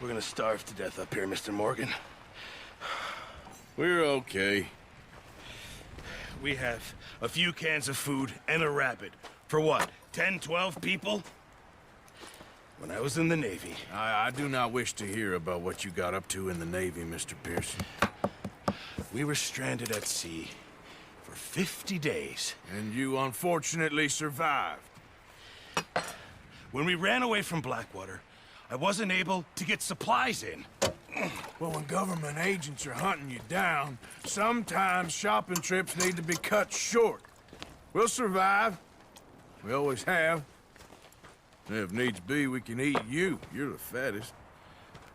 We're gonna starve to death up here, Mr. Morgan. We're okay. We have a few cans of food and a rabbit. For what, 10, 12 people? When I was in the Navy... I do not wish to hear about what you got up to in the Navy, Mr. Pearson. We were stranded at sea for 50 days. And you unfortunately survived. When we ran away from Blackwater, I wasn't able to get supplies in. Well, when government agents are hunting you down, sometimes shopping trips need to be cut short. We'll survive. We always have. If needs be, we can eat you. You're the fattest.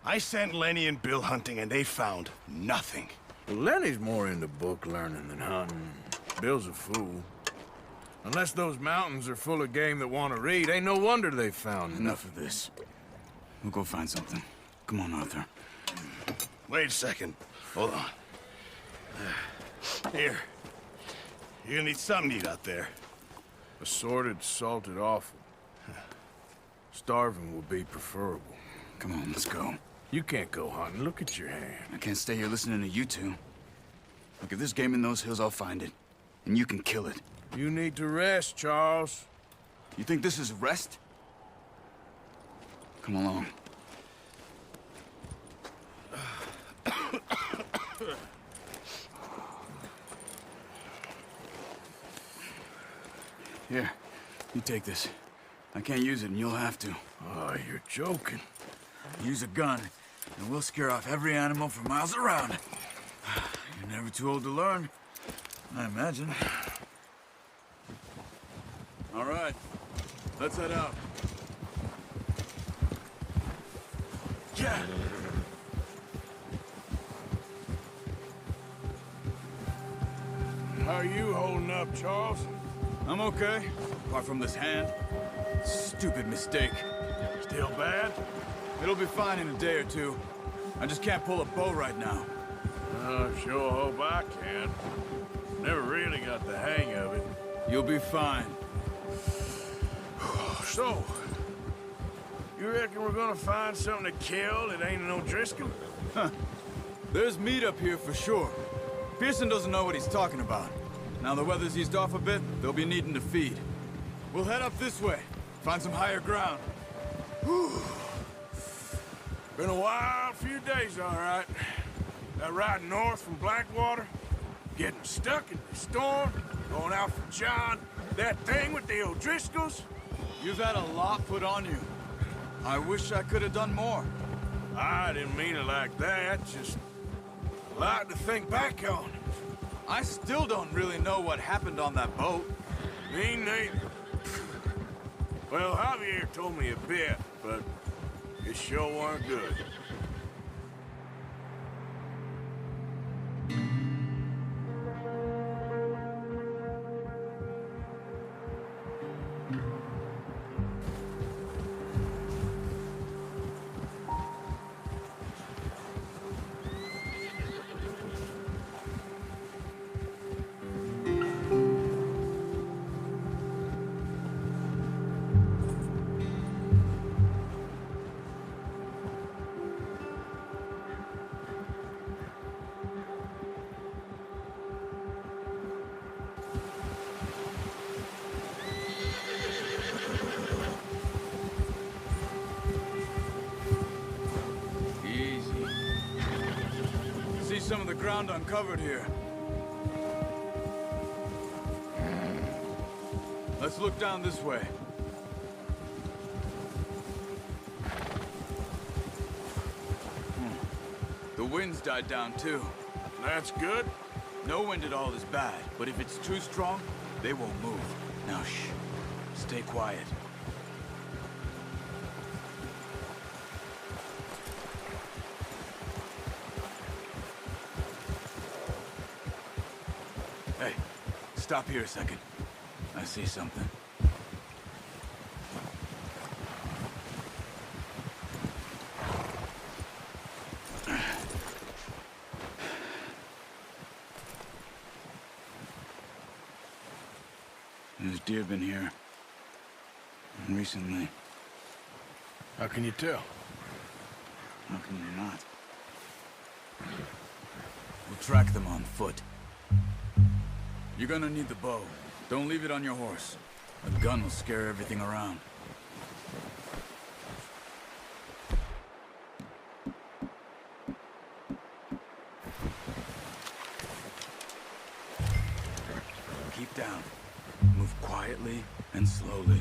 I sent Lenny and Bill hunting, and they found nothing. Well, Lenny's more into book learning than hunting. Bill's a fool. Unless those mountains are full of game that want to read, ain't no wonder they found Enough of this. We'll go find something. Come on, Arthur. Wait a second. Hold on. Here. You're gonna need something to eat out there. Assorted, salted offal. Starving will be preferable. Come on, let's go. You can't go hunting. Look at your hand. I can't stay here listening to you two. Look, if there's game in those hills, I'll find it. And you can kill it. You need to rest, Charles. You think this is rest? Come along. Here, you take this. I can't use it, and you'll have to. Oh, you're joking. Use a gun, and we'll scare off every animal for miles around. You're never too old to learn, I imagine. All right, let's head out. Yeah. How are you holding up, Charles? I'm okay, apart from this hand. Stupid mistake. Still bad? It'll be fine in a day or two. I just can't pull a bow right now. Sure hope I can. Never really got the hang of it. You'll be fine. So, you reckon we're gonna find something to kill that ain't no Driscoll? Huh. There's meat up here for sure. Pearson doesn't know what he's talking about. Now the weather's eased off a bit, they'll be needing to feed. We'll head up this way, find some higher ground. Whew. Been a wild few days, all right. That ride north from Blackwater, getting stuck in the storm, going out for John, that thing with the O'Driscolls. You've had a lot put on you. I wish I could have done more. I didn't mean it like that, just a lot to think back on. I still don't really know what happened on that boat. Me neither. Well, Javier told me a bit, but it sure weren't good. Some of the ground uncovered here. Let's look down this way. The wind's died down too. That's good. No wind at all is bad, but if it's too strong, they won't move. Now shh, stay quiet. Hey, stop here a second. I see something. There's deer been here. Recently. How can you tell? How can you not? We'll track them on foot. You're gonna need the bow. Don't leave it on your horse. A gun will scare everything around. Keep down. Move quietly and slowly.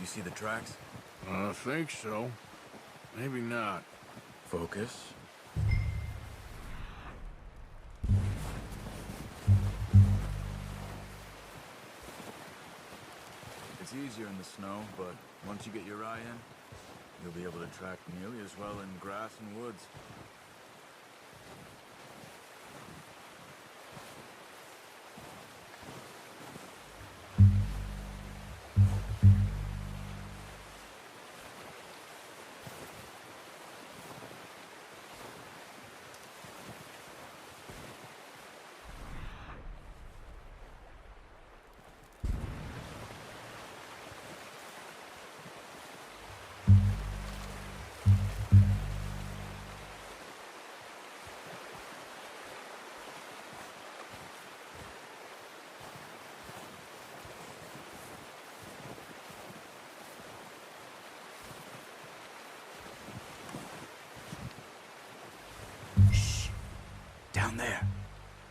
You see the tracks? I think so. Maybe not. Focus. It's easier in the snow, but once you get your eye in, you'll be able to track nearly as well in grass and woods. Down there.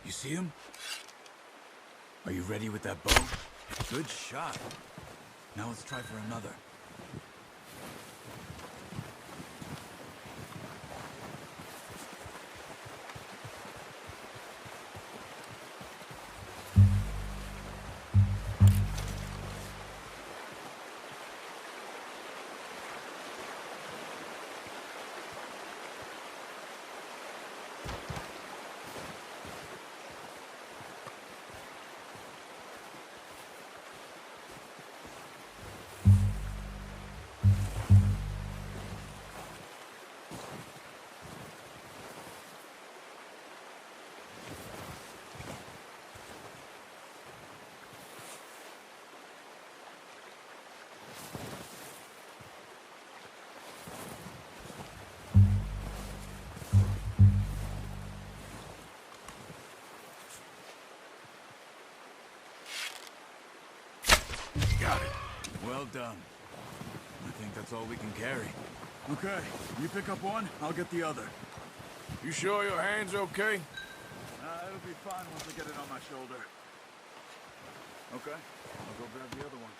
You see him? Are you ready with that bow? Good shot. Now let's try for another. Got it. Well done. I think that's all we can carry. Okay, you pick up one, I'll get the other. You sure your hand's okay? It'll be fine once I get it on my shoulder. Okay, I'll go grab the other one.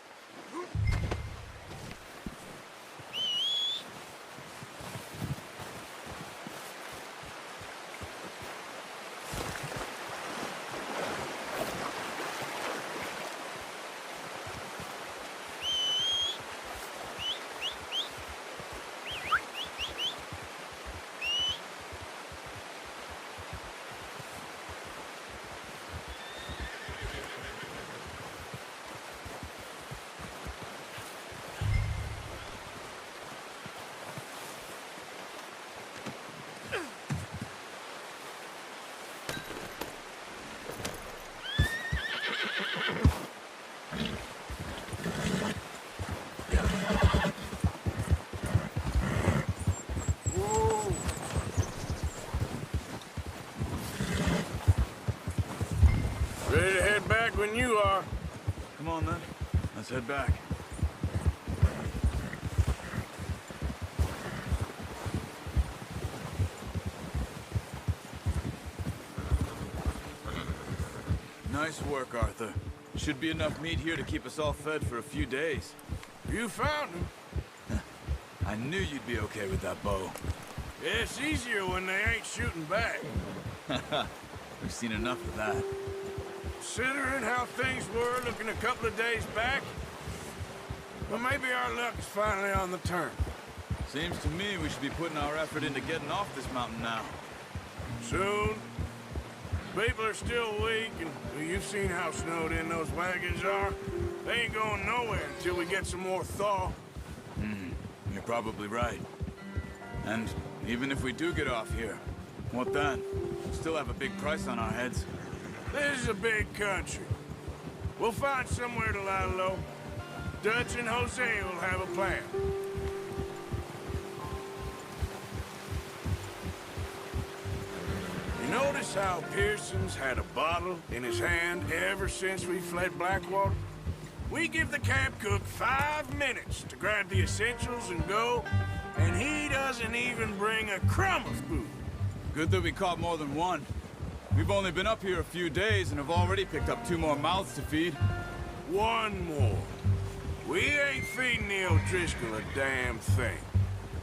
Ready to head back when you are. Come on then, let's head back. Nice work, Arthur. Should be enough meat here to keep us all fed for a few days. You found him. I knew you'd be okay with that bow. Yeah, it's easier when they ain't shooting back. We've seen enough of that. Considering how things were looking a couple of days back, well, maybe our luck is finally on the turn. Seems to me we should be putting our effort into getting off this mountain now. Soon. People are still weak, and well, you've seen how snowed in those wagons are. They ain't going nowhere until we get some more thaw. You're probably right. And even if we do get off here, what then? We'll still have a big price on our heads. This is a big country. We'll find somewhere to lie low. Dutch and Jose will have a plan. You notice how Pearson's had a bottle in his hand ever since we fled Blackwater? We give the camp cook 5 minutes to grab the essentials and go, and he doesn't even bring a crumb of food. Good that we caught more than one. We've only been up here a few days and have already picked up 2 more mouths to feed. 1 more. We ain't feeding the O'Driscoll a damn thing.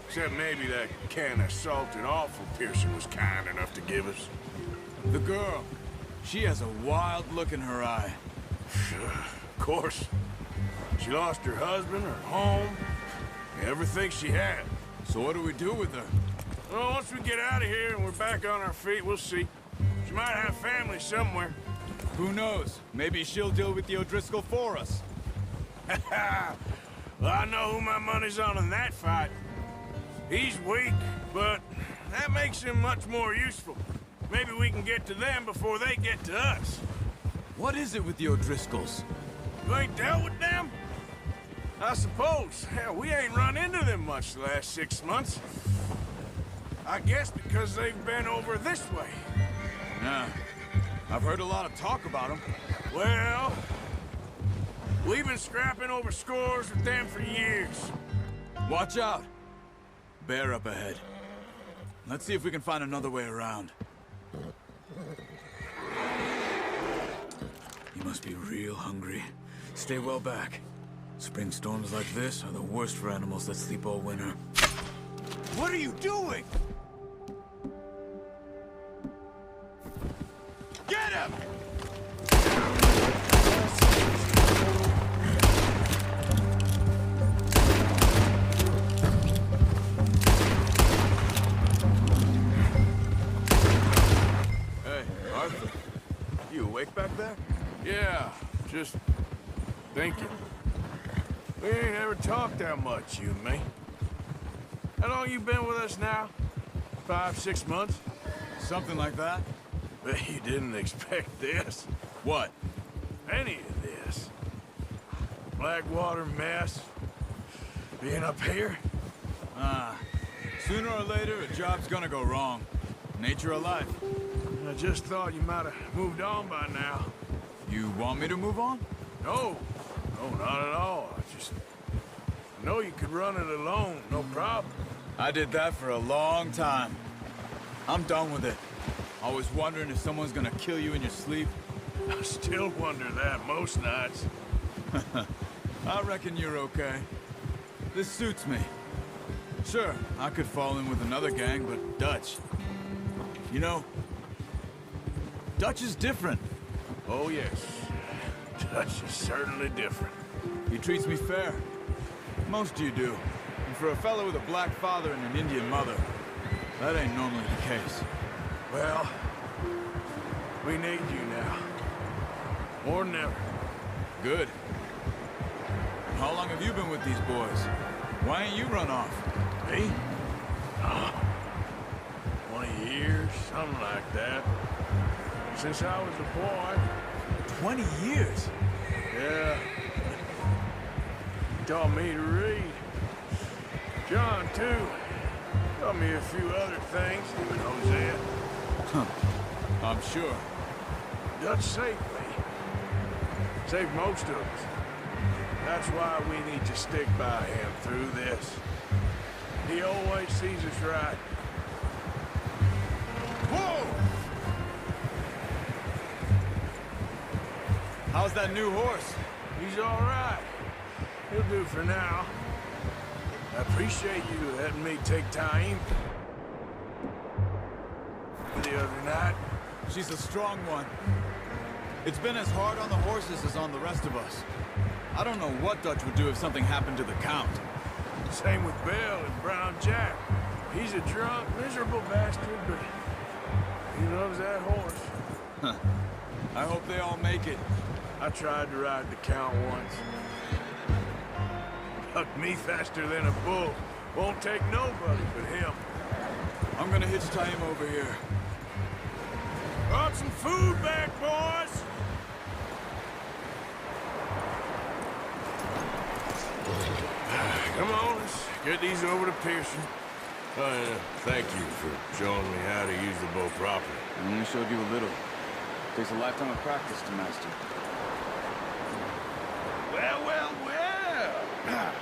Except maybe that can of salted offal Pearson was kind enough to give us. The girl, she has a wild look in her eye. Of course. She lost her husband, her home, everything she had. So what do we do with her? Well, once we get out of here and we're back on our feet, we'll see. She might have family somewhere. Who knows? Maybe she'll deal with the O'Driscoll for us. Well, I know who my money's on in that fight. He's weak, but that makes him much more useful. Maybe we can get to them before they get to us. What is it with the O'Driscolls? You ain't dealt with them? I suppose. Hell, we ain't run into them much the last 6 months. I guess because they've been over this way. Yeah. I've heard a lot of talk about them. Well, we've been scrapping over scores with them for years. Watch out! Bear up ahead. Let's see if we can find another way around. You must be real hungry. Stay well back. Spring storms like this are the worst for animals that sleep all winter. What are you doing? Get him! Hey, Arthur. You awake back there? Yeah, just thinking. We ain't ever talked that much, you and me. How long you been with us now? 5, 6 months? Something like that? Bet you didn't expect this. What? Any of this. Blackwater mess. Being up here. Sooner or later, a job's gonna go wrong. Nature of life. I just thought you might have moved on by now. You want me to move on? No. No, not at all. I know you could run it alone, no problem. I did that for a long time. I'm done with it. Always wondering if someone's gonna kill you in your sleep. I still wonder that most nights. I reckon you're okay. This suits me. Sure, I could fall in with another gang, but Dutch... You know, Dutch is different. Oh, yes. Dutch is certainly different. He treats me fair. Most of you do. And for a fellow with a black father and an Indian mother, that ain't normally the case. Well, we need you now. More than ever. Good. How long have you been with these boys? Why ain't you run off? Me? 20 years, something like that. Since I was a boy. 20 years? Yeah. He taught me to read. John, too. Taught me a few other things, even Hosea. I'm sure. Dutch saved me. Saved most of us. That's why we need to stick by him through this. He always sees us right. Whoa! How's that new horse? He's all right. He'll do for now. I appreciate you letting me take time the other night. She's a strong one. It's been as hard on the horses as on the rest of us. I don't know what Dutch would do if something happened to the Count. Same with Bill and Brown Jack. He's a drunk, miserable bastard, but he loves that horse. I hope they all make it. I tried to ride the Count once. Bucked me faster than a bull. Won't take nobody but him. I'm gonna hitch tie him over here. Brought some food back, boys! Come on, let's get these over to Pearson. Thank you for showing me how to use the bow properly. I only showed you a little. Takes a lifetime of practice to master. Well, well, well.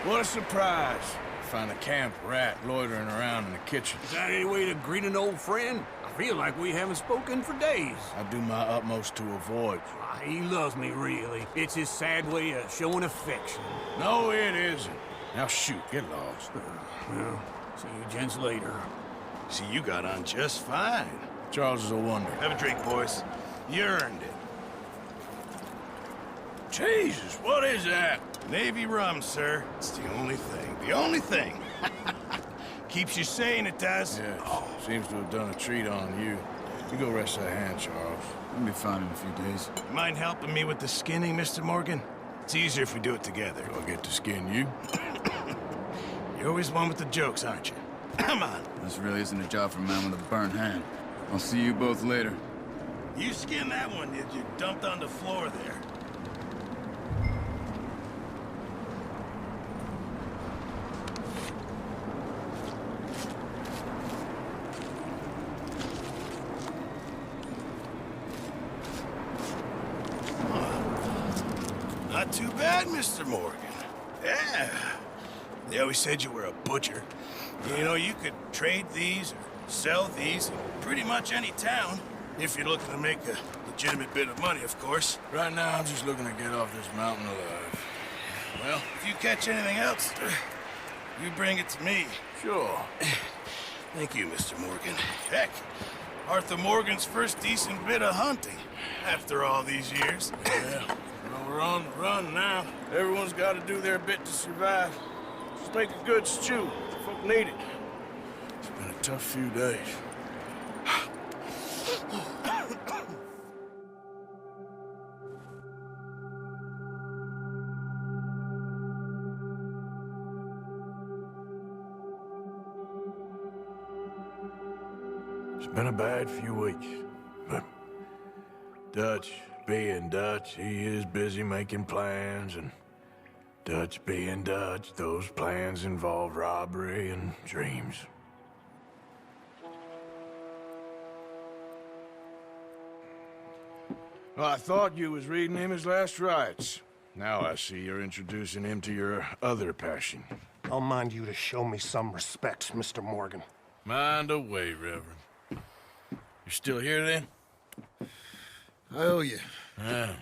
What a surprise. Find a camp rat loitering around in the kitchen. Is that any way to greet an old friend? I feel like we haven't spoken for days. I do my utmost to avoid. He loves me, really. It's his sad way of showing affection. No, it isn't. Now shoot, get lost. Well, see you gents later. See, you got on just fine. Charles is a wonder. Have a drink, boys. You earned it. Jesus, what is that? Navy rum, sir. It's the only thing. The only thing. Keeps you sane, it does. Yes, seems to have done a treat on you. You go rest that hand, Charles. I'll be fine in a few days. Mind helping me with the skinning, Mr. Morgan? It's easier if we do it together. Do I get to skin you? You're always one with the jokes, aren't you? Come on. This really isn't a job for a man with a burnt hand. I'll see you both later. You skinned that one, did you? Dumped on the floor there. Not too bad, Mr. Morgan. Yeah. They always said you were a butcher. You know, you could trade these or sell these in pretty much any town, if you're looking to make a legitimate bit of money, of course. Right now, I'm just looking to get off this mountain alive. Well, if you catch anything else, you bring it to me. Sure. Thank you, Mr. Morgan. Heck, Arthur Morgan's first decent bit of hunting, after all these years. Yeah. Well, we're on the run now. Everyone's got to do their bit to survive. Just make a good stew. Folk need it. It's been a tough few days. It's been a bad few weeks, but Dutch being Dutch, he is busy making plans, and Dutch being Dutch, those plans involve robbery and dreams. Well, I thought you was reading him his last rites. Now I see you're introducing him to your other passion. I'll mind you to show me some respect, Mr. Morgan. Mind away, Reverend. You're still here, then? I owe you. Yeah.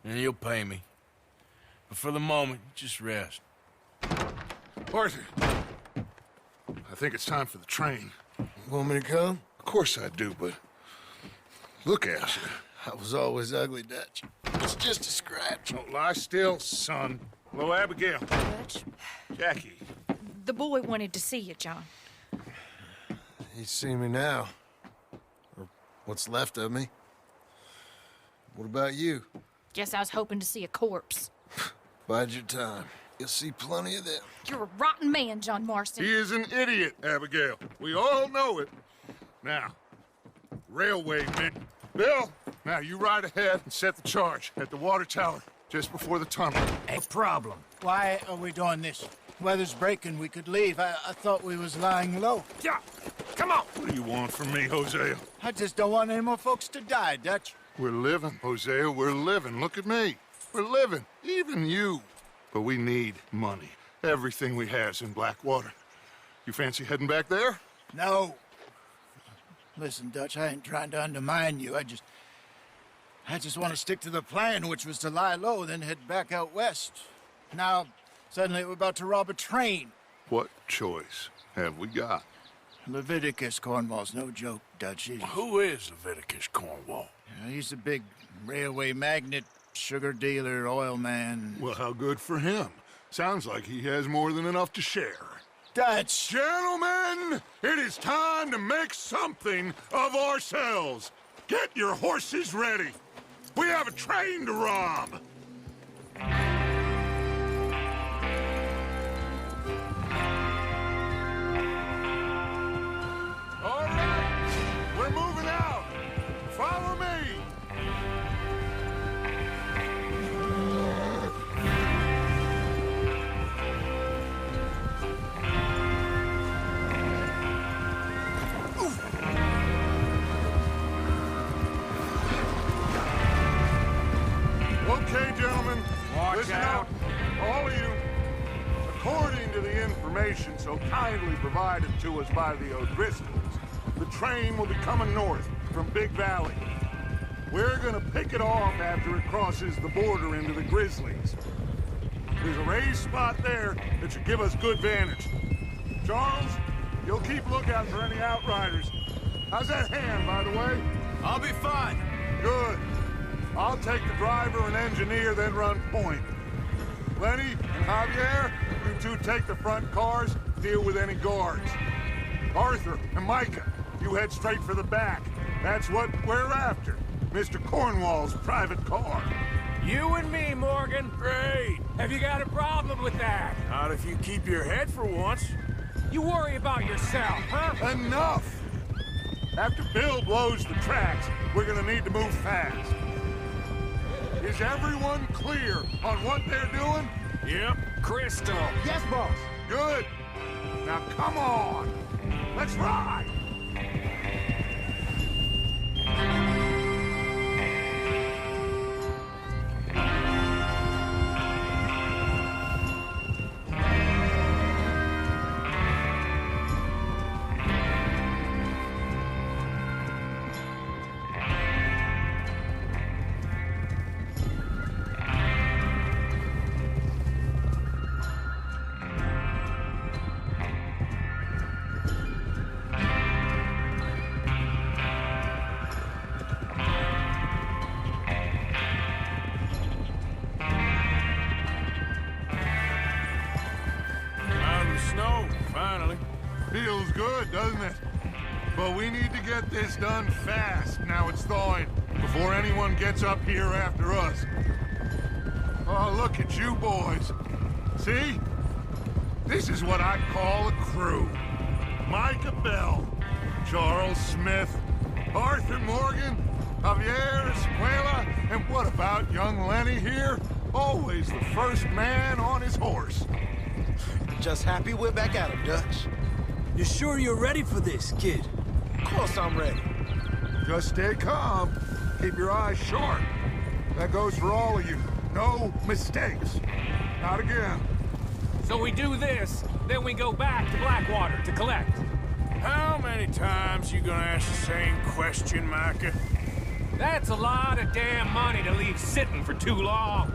And you'll pay me. But for the moment, just rest. Arthur, I think it's time for the train. Want me to come? Of course I do, but look at you. I was always ugly, Dutch. It's just a scratch. Don't lie still, son. Hello, Abigail. Dutch, Jackie. the boy wanted to see you, John. He's seen me now. Or what's left of me. What about you? Guess I was hoping to see a corpse. Bide your time. You'll see plenty of them. You're a rotten man, John Marston. He is an idiot, Abigail. We all know it. Now, railway men. Bill, now you ride ahead and set the charge at the water tower just before the tunnel. A problem. Why are we doing this? Weather's breaking. We could leave. I thought we was lying low. Yeah, come on. What do you want from me, Hosea? I just don't want any more folks to die, Dutch. We're living, Hosea. We're living. Look at me. We're living. Even you. But we need money. Everything we have's in Blackwater. You fancy heading back there? No. Listen, Dutch, I ain't trying to undermine you. I just want to stick to the plan, which was to lie low, then head back out west. Now, suddenly we're about to rob a train. What choice have we got? Leviticus Cornwall's no joke, Dutch. Who is Leviticus Cornwall? He's a big railway magnate, sugar dealer, oil man. Well, how good for him. Sounds like he has more than enough to share. Dutch! Gentlemen, it is time to make something of ourselves. Get your horses ready. We have a train to rob. All right, we're moving out. Follow me. All of you, according to the information so kindly provided to us by the O'Driscolls, the train will be coming north from Big Valley. We're gonna pick it off after it crosses the border into the Grizzlies. There's a raised spot there that should give us good vantage. Charles, you'll keep lookout for any outriders. How's that hand, by the way? I'll be fine. Good. I'll take the driver and engineer, then run point. Lenny and Javier, you two take the front cars, deal with any guards. Arthur and Micah, you head straight for the back. That's what we're after. Mr. Cornwall's private car. You and me, Morgan. Great. Have you got a problem with that? Not if you keep your head for once. You worry about yourself, huh? Enough! After Bill blows the tracks, we're gonna need to move fast. Is everyone clear on what they're doing? Yep. Crystal. Yes, boss. Good. Now come on. Let's ride. Feels good, doesn't it? But we need to get this done fast, now it's thawing, before anyone gets up here after us. Oh, look at you boys. See? This is what I call a crew. Micah Bell, Charles Smith, Arthur Morgan, Javier Escuela, and what about young Lenny here? Always the first man on his horse. Just happy we're back at him, Dutch. You sure you're ready for this, kid? Of course I'm ready. Just stay calm. Keep your eyes sharp. That goes for all of you. No mistakes. Not again. So we do this, then we go back to Blackwater to collect. How many times you gonna ask the same question, Micah? That's a lot of damn money to leave sitting for too long.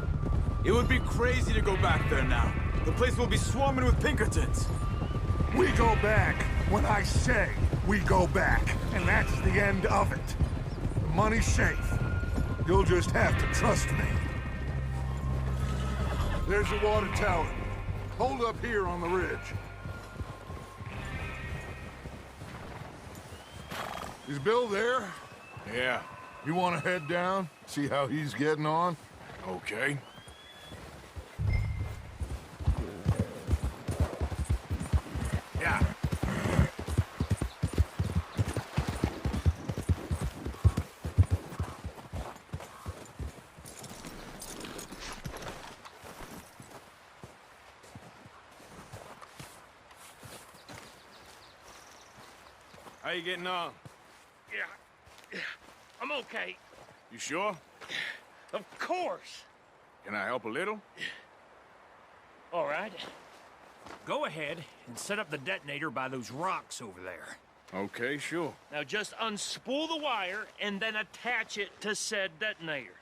It would be crazy to go back there now. The place will be swarming with Pinkertons. We go back when I say we go back, and that's the end of it. The money's safe. You'll just have to trust me. There's the water tower. Hold up here on the ridge. Is Bill there? Yeah. You want to head down, see how he's getting on? Okay. Yeah. How you getting on? Yeah, I'm okay. You sure? Of course. Can I help a little? All right. Go ahead and set up the detonator by those rocks over there. Okay, sure. Now just unspool the wire and then attach it to said detonator.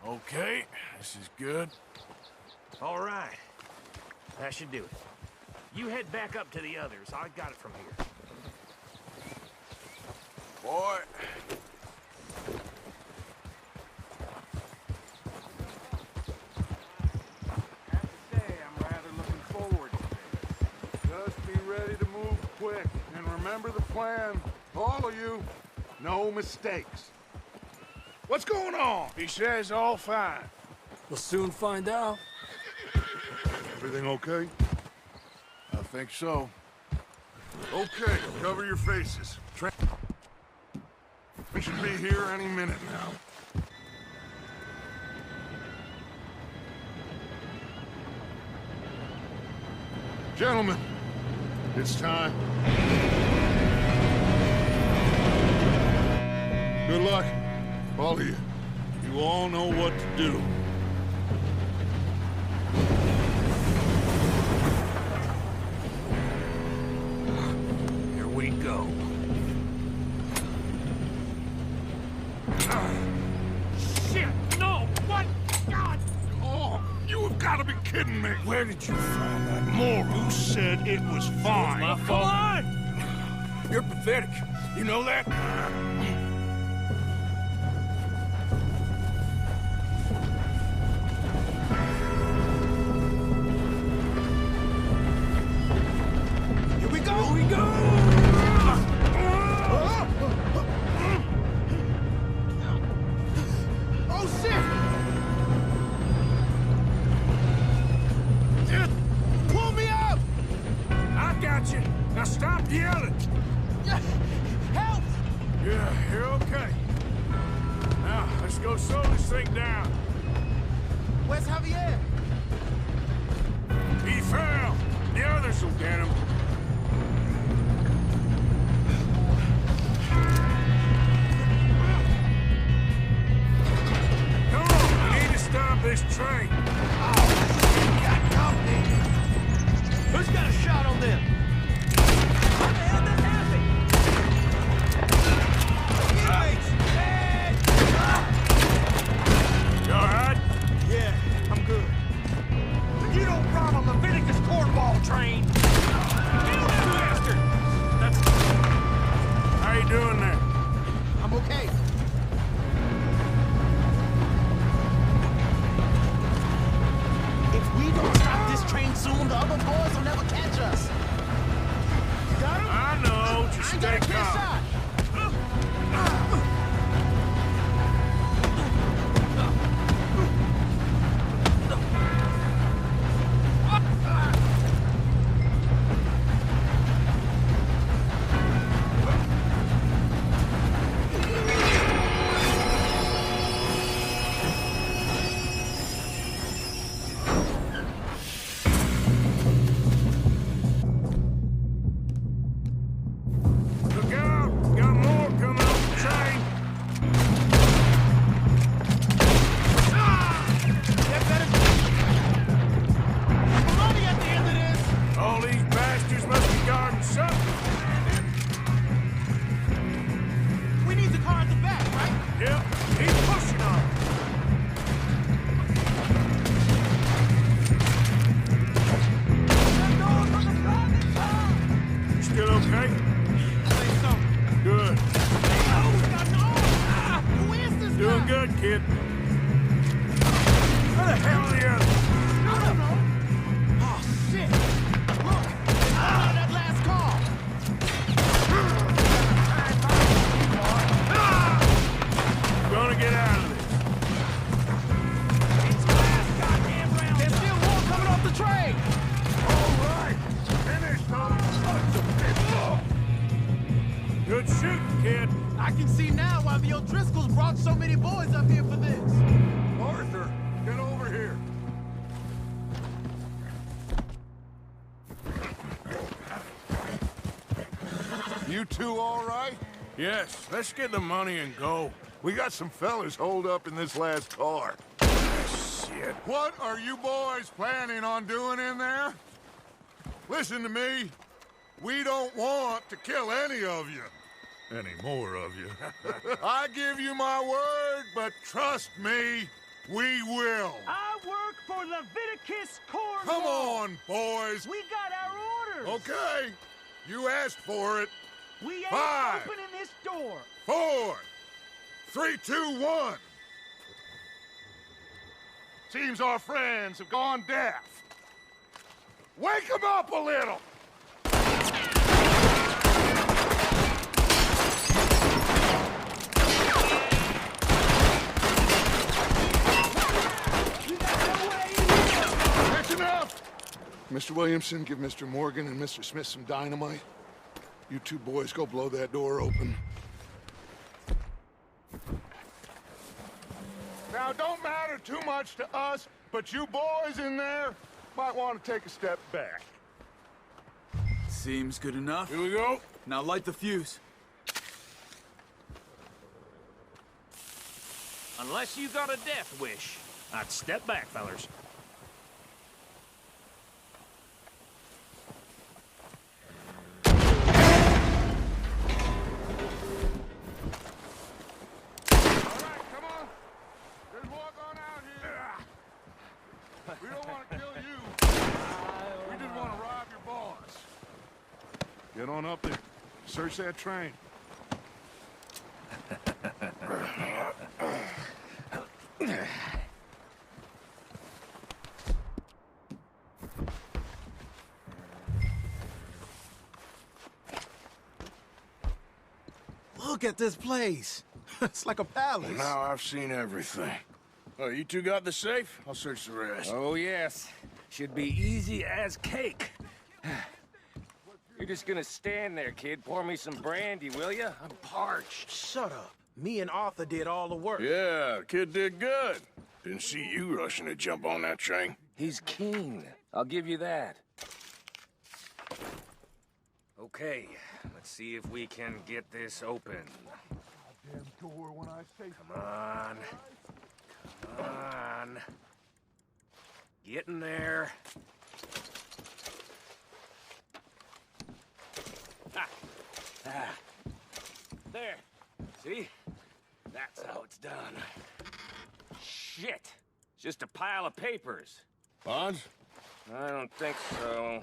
Okay, this is good. All right. That should do it. You head back up to the others. I got it from here. Boy. I have to say, I'm rather looking forward to this. Just be ready to move quick, and remember the plan. All of you, no mistakes. What's going on? He says all fine. We'll soon find out. Everything okay? I think so. Okay, cover your faces. We should be here any minute now. Gentlemen, it's time. Good luck, all of you. You all know what to do. Here we go. Shit! No! What? God! Oh, you have got to be kidding me. Where did you find that moron? Who said it was fine? My fault. Come on! You're pathetic. You know that? Here we go! Here we go! Oh, shit! Pull me up! I got you. Now stop yelling. Help! Yeah, you're okay. Now, let's go slow this thing down. Where's Javier? He fell. The others will get him. Come on, we need to stop this train. Got company! Who's got a shot on them? What the hell just happened? You all right? Yeah, I'm good. You don't run a Leviticus cornball train! Kill that bastard! How you doing there? I'm okay. If we don't stop this train soon, the other boys will never catch us. You got him? I know. Just I ain't stay got a clear calm. shot. Look out! Got more coming off the train. Money at the end of this! All these bastards must be guarding something. We need the car at the back, right? Yep, keep pushing on. You still okay? Good. Who is this Doing guy? good, kid. Where the hell are the others? I don't know. Oh, shit! Look! That last car! Gonna get out of this. It's the last goddamn round! There's still more coming off the train! All right, finish those sons of bitches. Good shooting, kid. I can see now why the O'Driscolls brought so many boys up here for this. Arthur, get over here. You two all right? Yes, let's get the money and go. We got some fellas holed up in this last car. Shit. What are you boys planning on doing in there? Listen to me. We don't want to kill any of you. Any more of you. I give you my word, but trust me, we will. I work for Leviticus Cornwall! Come on, boys. We got our orders! Okay, you asked for it. We ain't 5, opening this door! 4, 3, 2, 1. Seems our friends have gone deaf. Wake them up a little! We got Mr. Williamson, give Mr. Morgan and Mr. Smith some dynamite. You two boys go blow that door open. Now, don't matter too much to us, but you boys in there might want to take a step back. Seems good enough. Here we go. Now light the fuse. Unless you got a death wish, I'd step back, fellers. We don't want to kill you. We just want to rob your boss. Get on up there. Search that train. Look at this place. It's like a palace. Now I've seen everything. Oh, you two got the safe? I'll search the rest. Oh, yes. Should be easy as cake. You're just gonna stand there, kid. Pour me some brandy, will ya? I'm parched. Shut up. Me and Arthur did all the work. Yeah, the kid did good. Didn't see you rushing to jump on that train. He's keen. I'll give you that. Okay, let's see if we can get this open. Damn door when I say Come on. Come on. Get in there. Ah. There. See? That's how it's done. Shit. It's just a pile of papers. Bonds? I don't think so.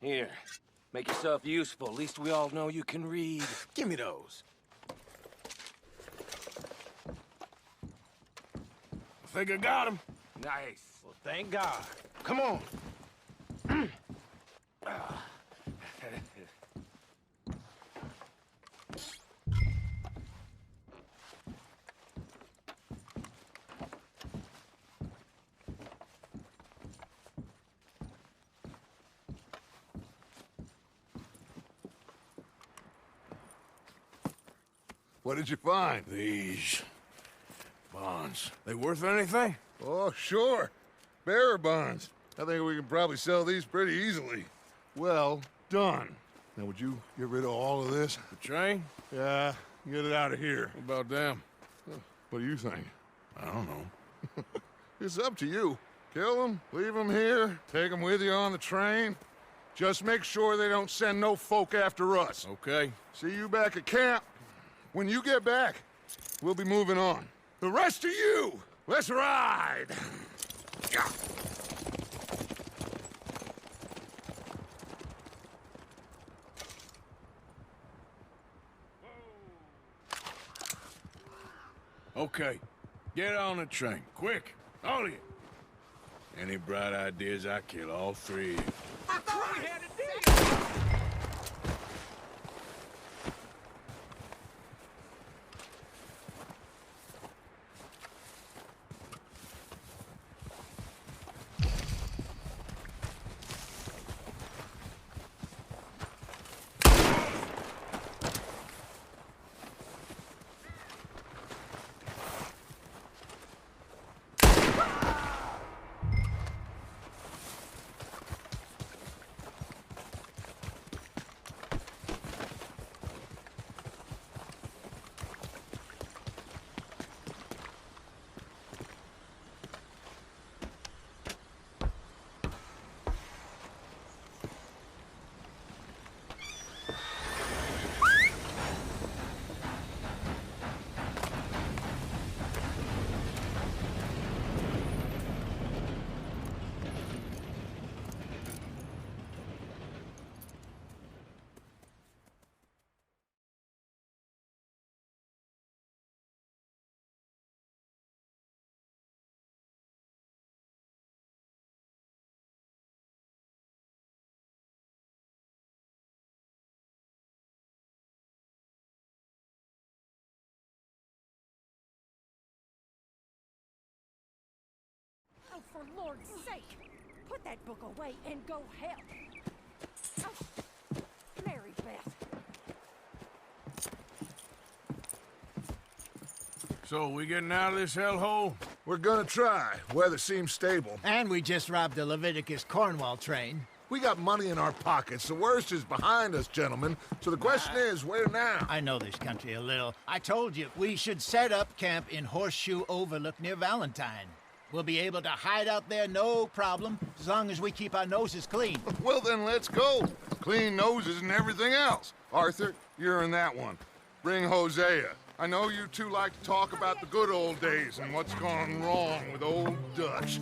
Here. Make yourself useful. At least we all know you can read. Give me those. I think I got him. Nice. Well, thank God. Come on. What did you find? These bonds. They worth anything? Oh, sure. Bearer bonds. I think we can probably sell these pretty easily. Well done. Now, would you get rid of all of this? The train? Yeah, get it out of here. What about them? What do you think? I don't know. It's up to you. Kill them, leave them here, take them with you on the train. Just make sure they don't send no folk after us. Okay. See you back at camp. When you get back, we'll be moving on. The rest of you, let's ride! Okay. Get on the train. Quick. All of you. Any bright ideas, I kill all three of you. I thought we had a deal! Oh, for Lord's sake! Put Put that book away and go help. Oh, Mary Beth. So, we getting out of this hellhole? We're gonna try. Weather seems stable. And we just robbed the Leviticus Cornwall train. We got money in our pockets. The worst is behind us, gentlemen. So the question is, where now? I know this country a little. I told you, we should set up camp in Horseshoe Overlook near Valentine. We'll be able to hide out there, no problem, as long as we keep our noses clean. Well, then let's go. Clean noses and everything else. Arthur, you're in that one. Bring Hosea. I know you two like to talk about the good old days and what's gone wrong with old Dutch.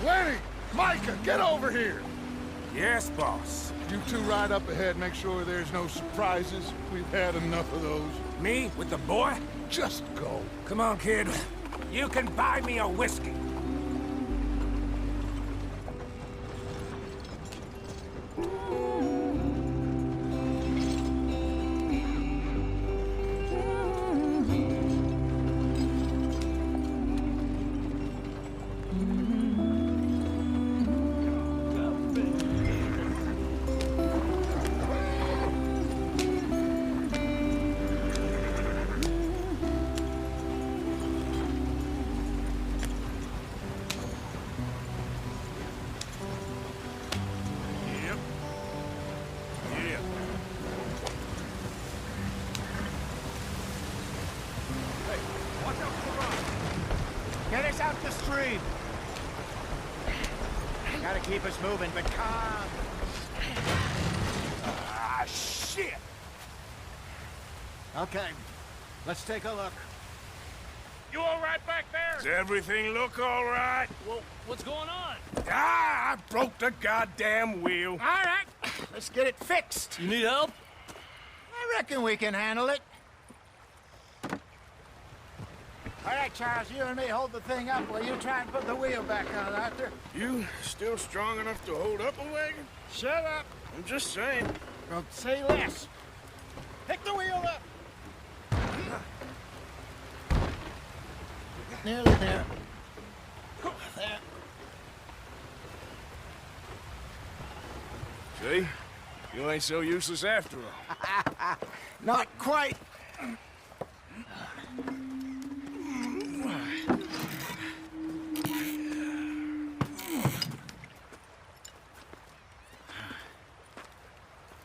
Lenny! Micah, get over here! Yes, boss. You two ride up ahead, make sure there's no surprises. We've had enough of those. Me with the boy? Just go. Come on, kid. You can buy me a whiskey. Get us out the stream. Gotta keep us moving, but calm. Ah, shit! Okay, let's take a look. You all right back there? Does everything look all right? Well, what's going on? Ah, I broke the goddamn wheel. All right, let's get it fixed. You need help? I reckon we can handle it. All right, Charles, you and me hold the thing up while you try and put the wheel back on, Arthur. You still strong enough to hold up a wagon? Shut up. I'm just saying. Don't say less. Pick the wheel up. Nearly there. There. See? You ain't so useless after all. Not quite.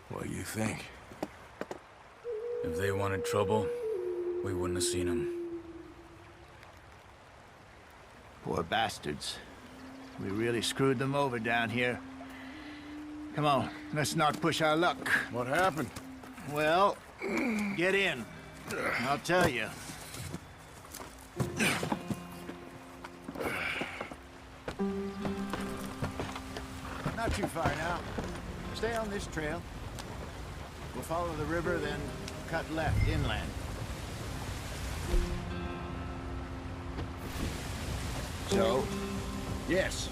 What do you think? If they wanted trouble, we wouldn't have seen them. Poor bastards. We really screwed them over down here. Come on, let's not push our luck. What happened? Well, get in. I'll tell you. Not too far now. Stay on this trail. We'll follow the river, then cut left inland. So, yes,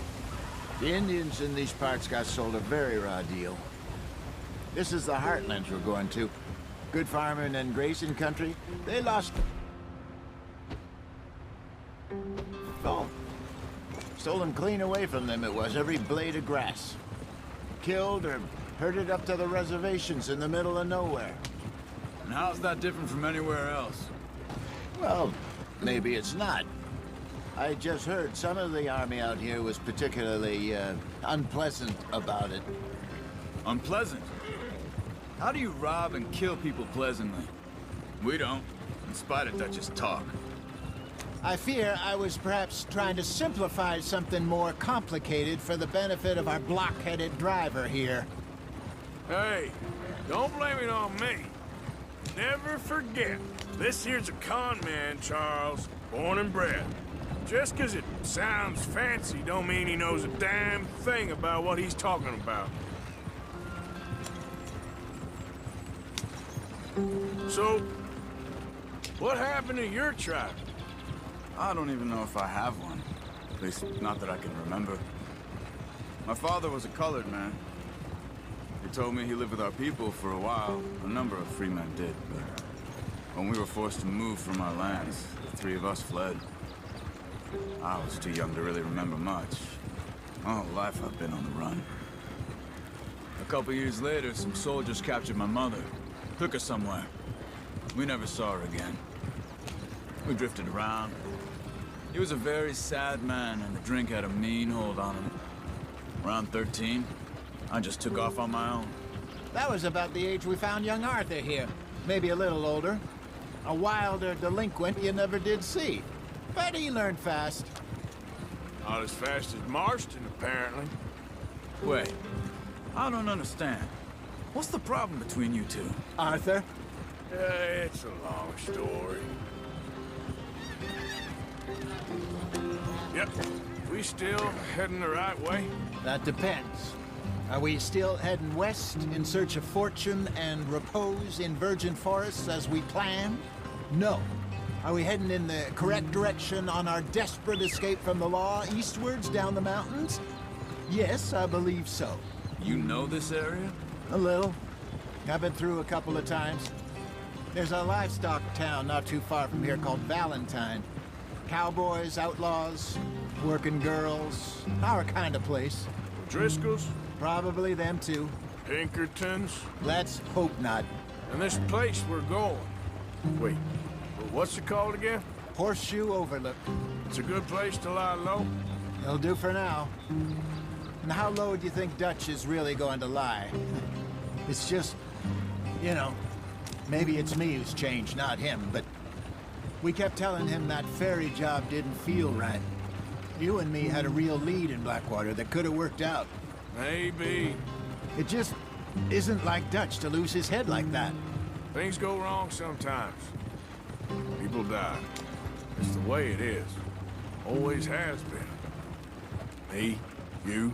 the Indians in these parts got sold a very raw deal. This is the heartlands we're going to. Good farming and grazing country. They lost... Oh. Stolen clean away from them it was, every blade of grass. Killed or herded up to the reservations in the middle of nowhere. And how's that different from anywhere else? Well, maybe it's not. I just heard some of the army out here was particularly unpleasant about it. Unpleasant? How do you rob and kill people pleasantly? We don't, in spite of Dutch's talk. I fear I was perhaps trying to simplify something more complicated for the benefit of our block-headed driver here. Hey, don't blame it on me. Never forget, this here's a con man, Charles, born and bred. Just 'cause it sounds fancy don't mean he knows a damn thing about what he's talking about. So, what happened to your tribe? I don't even know if I have one. At least, not that I can remember. My father was a colored man. He told me he lived with our people for a while. A number of free men did, but when we were forced to move from our lands, the three of us fled. I was too young to really remember much. My whole life I've been on the run. A couple years later, some soldiers captured my mother. Took her somewhere. We never saw her again. We drifted around. He was a very sad man, and the drink had a mean hold on him. Around 13, I just took off on my own. That was about the age we found young Arthur here. Maybe a little older. A wilder delinquent you never did see. But he learned fast. Not as fast as Marston, apparently. Wait, I don't understand. What's the problem between you two? Arthur? It's a long story. Yep, we still heading the right way? That depends. Are we still heading west in search of fortune and repose in virgin forests as we planned? No. Are we heading in the correct direction on our desperate escape from the law eastwards down the mountains? Yes, I believe so. You know this area? A little. I've been through a couple of times. There's a livestock town not too far from here called Valentine. Cowboys, outlaws, working girls, our kind of place. Driscoll's? Probably them too. Pinkertons? Let's hope not. And this place we're going. Wait, what's it called again? Horseshoe Overlook. It's a good place to lie low? It'll do for now. And how low do you think Dutch is really going to lie? It's just, you know, maybe it's me who's changed, not him, but we kept telling him that ferry job didn't feel right. You and me had a real lead in Blackwater that could have worked out. Maybe. It just isn't like Dutch to lose his head like that. Things go wrong sometimes. People die. It's the way it is. Always has been. Me, you,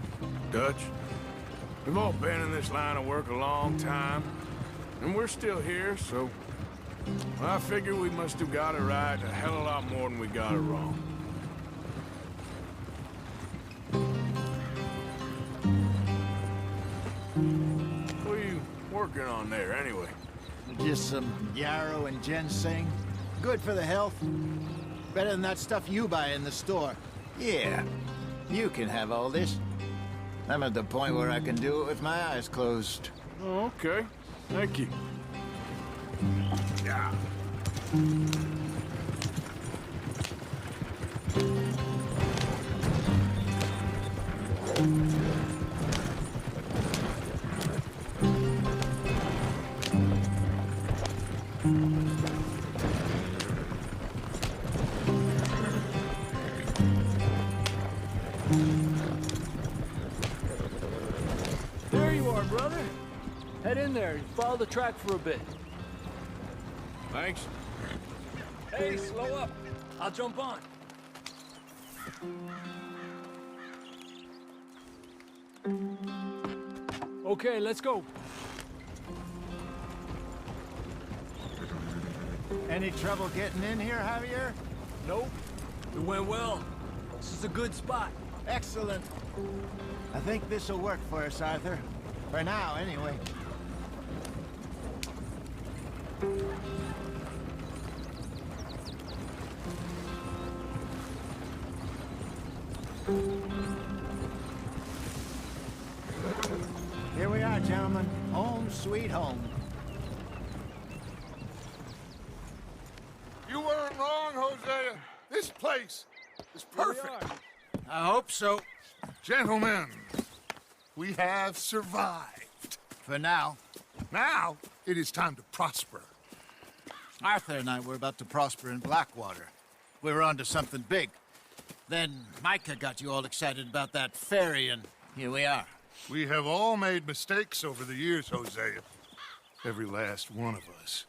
Dutch. We've all been in this line of work a long time. And we're still here, so... I figure we must have got it right a hell of a lot more than we got it wrong. What are you working on there, anyway? Just some yarrow and ginseng. Good for the health. Better than that stuff you buy in the store. Yeah, you can have all this. I'm at the point where I can do it with my eyes closed. Oh, okay. Thank you. Yeah. There you are, brother. Head in there and follow the track for a bit. Thanks. Hey, slow up. I'll jump on. Okay, let's go. Any trouble getting in here, Javier? Nope. It went well. This is a good spot. Excellent. I think this'll work for us, Arthur. For now, anyway. Here we are, gentlemen. Home sweet home. You weren't wrong, Hosea. This place is perfect. I hope so. Gentlemen, we have survived. For now. Now, it is time to prosper. Arthur and I were about to prosper in Blackwater. We were onto something big. Then Micah got you all excited about that ferry, and here we are. We have all made mistakes over the years, Hosea. Every last one of us.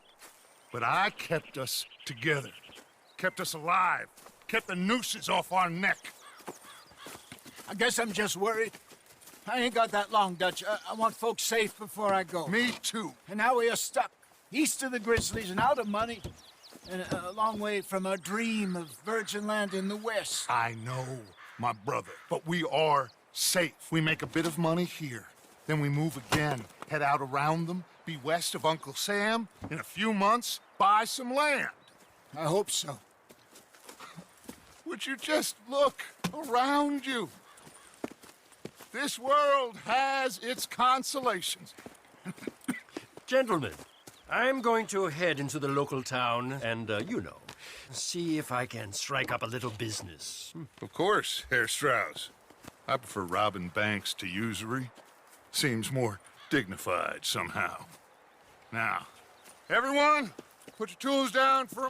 But I kept us together. Kept us alive. Kept the nooses off our neck. I guess I'm just worried. I ain't got that long, Dutch. I want folks safe before I go. Me too. And now we are stuck, east of the Grizzlies and out of money, and a long way from our dream of virgin land in the west. I know, my brother, but we are safe. We make a bit of money here, then we move again, head out around them, be west of Uncle Sam, in a few months, buy some land. I hope so. Would you just look around you? This world has its consolations. Gentlemen, I'm going to head into the local town and, see if I can strike up a little business. Of course, Herr Strauss. I prefer robbing banks to usury. Seems more dignified somehow. Now, everyone, put your tools down for a